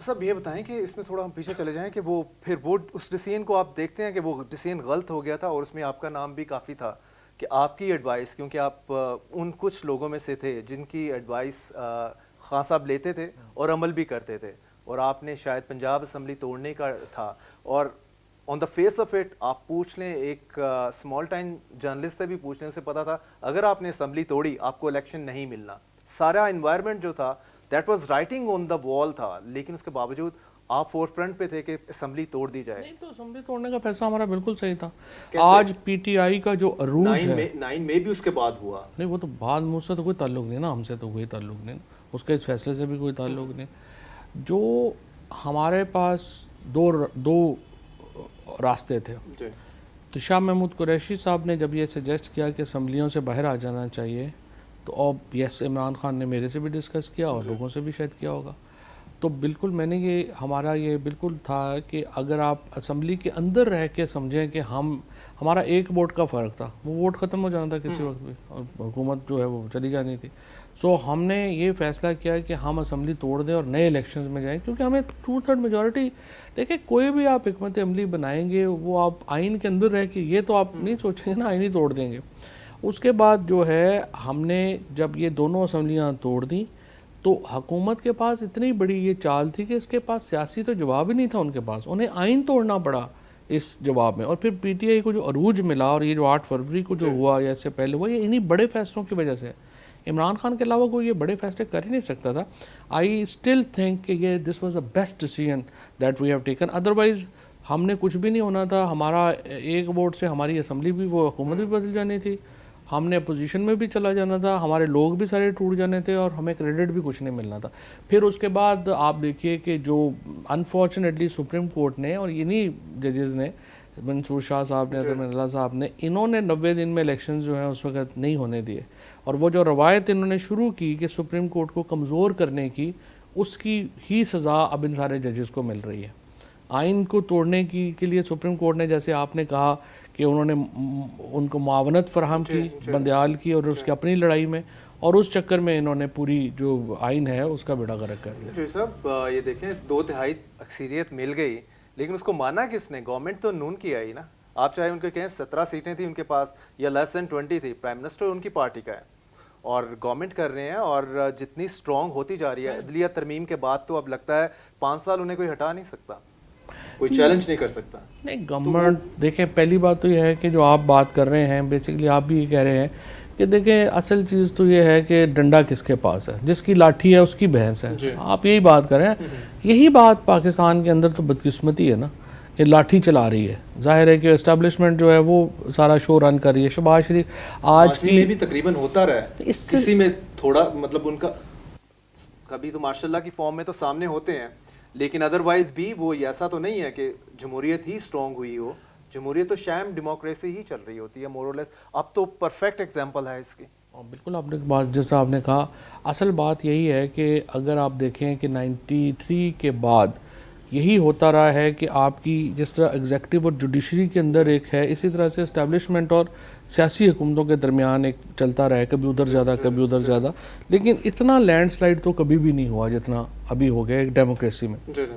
صاحب یہ بتائیں کہ اس میں تھوڑا ہم پیچھے چلے جائیں کہ وہ پھر وہ اس ڈیسیژن کو آپ دیکھتے ہیں کہ وہ ڈیسیژن غلط ہو گیا تھا اور اس میں آپ کا نام بھی کافی تھا کہ آپ کی ایڈوائس، کیونکہ آپ ان کچھ لوگوں میں سے تھے جن کی ایڈوائس خان صاحب لیتے تھے اور عمل بھی کرتے تھے، اور آپ نے شاید پنجاب اسمبلی توڑنے کا تھا، اور آن دا فیس آف اٹ آپ پوچھ لیں ایک اسمال ٹائم جرنلسٹ سے بھی پوچھ لیں، اسے پتا تھا اگر آپ نے اسمبلی توڑی آپ کو الیکشن نہیں ملنا. سارا انوائرمنٹ جو تھا دیٹ واز رائٹنگ آن دا وال تھا، لیکن اس کے باوجود آپ فور فرنٹ پہ تھے کہ اسمبلی توڑ دی جائے. نہیں تو اسمبلی توڑنے کا فیصلہ ہمارا بالکل صحیح تھا. آج پی ٹی آئی کا جو عروج ہے، 9 میں بھی اس کے بعد ہوا نہیں وہ تو بعد مجھ سے تو کوئی تعلق نہیں نا، ہم سے تو کوئی تعلق نہیں، اس کے اس فیصلے سے بھی کوئی تعلق نہیں. جو ہمارے پاس دو راستے تھے. تو شاہ محمود قریشی صاحب نے جب یہ سجیسٹ کیا کہ اسمبلیوں سے باہر آ جانا چاہیے، تو اب یس عمران خان نے میرے سے بھی ڈسکس کیا اور لوگوں سے بھی شاید کیا ہوگا. تو بالکل میں نے ہمارا یہ بالکل تھا کہ اگر آپ اسمبلی کے اندر رہ کے سمجھیں کہ ہمارا ایک ووٹ کا فرق تھا، وہ ووٹ ختم ہو جانا تھا کسی وقت بھی اور حکومت جو ہے وہ چلی جانی تھی. سو ہم نے یہ فیصلہ کیا کہ ہم اسمبلی توڑ دیں اور نئے الیکشنز میں جائیں، کیونکہ ہمیں 2/3 میجورٹی. دیکھیں کوئی بھی آپ حکمت عملی بنائیں گے وہ آپ آئین کے اندر رہ کے یہ تو آپ نہیں سوچیں گے نا آئین ہی توڑ دیں گے. اس کے بعد جو ہے ہم نے جب یہ دونوں اسمبلیاں توڑ دیں تو حکومت کے پاس اتنی بڑی یہ چال تھی کہ اس کے پاس سیاسی تو جواب ہی نہیں تھا ان کے پاس، انہیں آئین توڑنا پڑا اس جواب میں. اور پھر پی ٹی آئی کو جو عروج ملا اور یہ جو 8 فروری کو جو ہوا یا اس سے پہلے ہوا، یہ انہی بڑے فیصلوں کی وجہ سے. عمران خان کے علاوہ کوئی یہ بڑے فیصلے کر ہی نہیں سکتا تھا. آئی اسٹل تھنک کہ یہ this was the best decision that we have taken. Otherwise ہم نے کچھ بھی نہیں ہونا تھا، ہمارا ایک ووٹ سے ہماری اسمبلی بھی وہ حکومت بھی بدل جانی تھی، ہم نے اپوزیشن میں بھی چلا جانا تھا، ہمارے لوگ بھی سارے ٹوٹ جانے تھے اور ہمیں کریڈٹ بھی کچھ نہیں ملنا تھا. پھر اس کے بعد آپ دیکھیے کہ جو انفارچونیٹلی سپریم کورٹ نے اور انہی ججز نے، منصور شاہ صاحب نے، اطہر اللہ صاحب نے، انہوں نے 90 دن میں الیکشنز جو ہیں اس وقت نہیں ہونے دیے. اور وہ جو روایت انہوں نے شروع کی کہ سپریم کورٹ کو کمزور کرنے کی، اس کی ہی سزا اب ان سارے ججز کو مل رہی ہے. آئین کو توڑنے کے لیے سپریم کورٹ نے، جیسے آپ نے کہا کہ انہوں نے ان کو معاونت فراہم کی بندیال کی اور اس کی اپنی لڑائی میں، اور اس چکر میں انہوں نے پوری جو آئین ہے اس کا بیڑا غرق کر دیا. جو صاحب یہ دیکھیں 2/3 اکثریت مل گئی، لیکن اس کو مانا کس نے؟ گورنمنٹ تو نون کی آئی نا. آپ چاہے ان کے کہیں 17 سیٹیں تھیں ان کے پاس یا لیس دین 20 تھی، پرائم منسٹر ان کی پارٹی کا ہے اور گورنمنٹ کر رہے ہیں، اور جتنی اسٹرانگ ہوتی جا رہی ہے عدلیہ ترمیم کے بعد تو اب لگتا ہے 5 سال انہیں کوئی ہٹا نہیں سکتا، کوئی چیلنج نہیں کر سکتا. نہیں گورنمنٹ دیکھیں، پہلی بات تو یہ ہے کہ جو آپ بات کر رہے ہیں بیسیکلی آپ بھی یہ کہہ رہے ہیں کہ دیکھیں اصل چیز تو یہ ہے کہ ڈنڈا کس کے پاس ہے، جس کی لاٹھی ہے اس کی بحث ہے. آپ یہی بات کر رہے ہیں. یہی بات پاکستان کے اندر تو بدقسمتی ہے نا کہ لاٹھی چلا رہی ہے. ظاہر ہے کہ اسٹیبلشمنٹ جو ہے وہ سارا شو رن کر رہی ہے. شہباز شریف آج کی بھی تقریباً ہوتا رہا ہے، کسی میں تھوڑا مطلب ان کا کبھی تو ماشاء اللہ کی فارم میں تو سامنے ہوتے ہیں، لیکن ادروائز بھی وہ ایسا تو نہیں ہے کہ جمہوریت ہی اسٹرانگ ہوئی ہو. جمہوریت تو شام ڈیموکریسی ہی چل رہی ہوتی ہے مور اور لیس. اب تو پرفیکٹ ایگزامپل ہے اس کی. بالکل آپ نے بات جس طرح آپ نے کہا، اصل بات یہی ہے کہ اگر آپ دیکھیں کہ 93 کے بعد یہی ہوتا رہا ہے کہ آپ کی جس طرح ایگزیکٹو اور جوڈیشری کے اندر ایک ہے، اسی طرح سے اسٹیبلشمنٹ اور سیاسی حکومتوں کے درمیان ایک چلتا رہا ہے، کبھی ادھر زیادہ کبھی ادھر زیادہ. لیکن اتنا لینڈ سلائڈ تو کبھی بھی نہیں ہوا جتنا ابھی ہو گیا ایک ڈیموکریسی میں.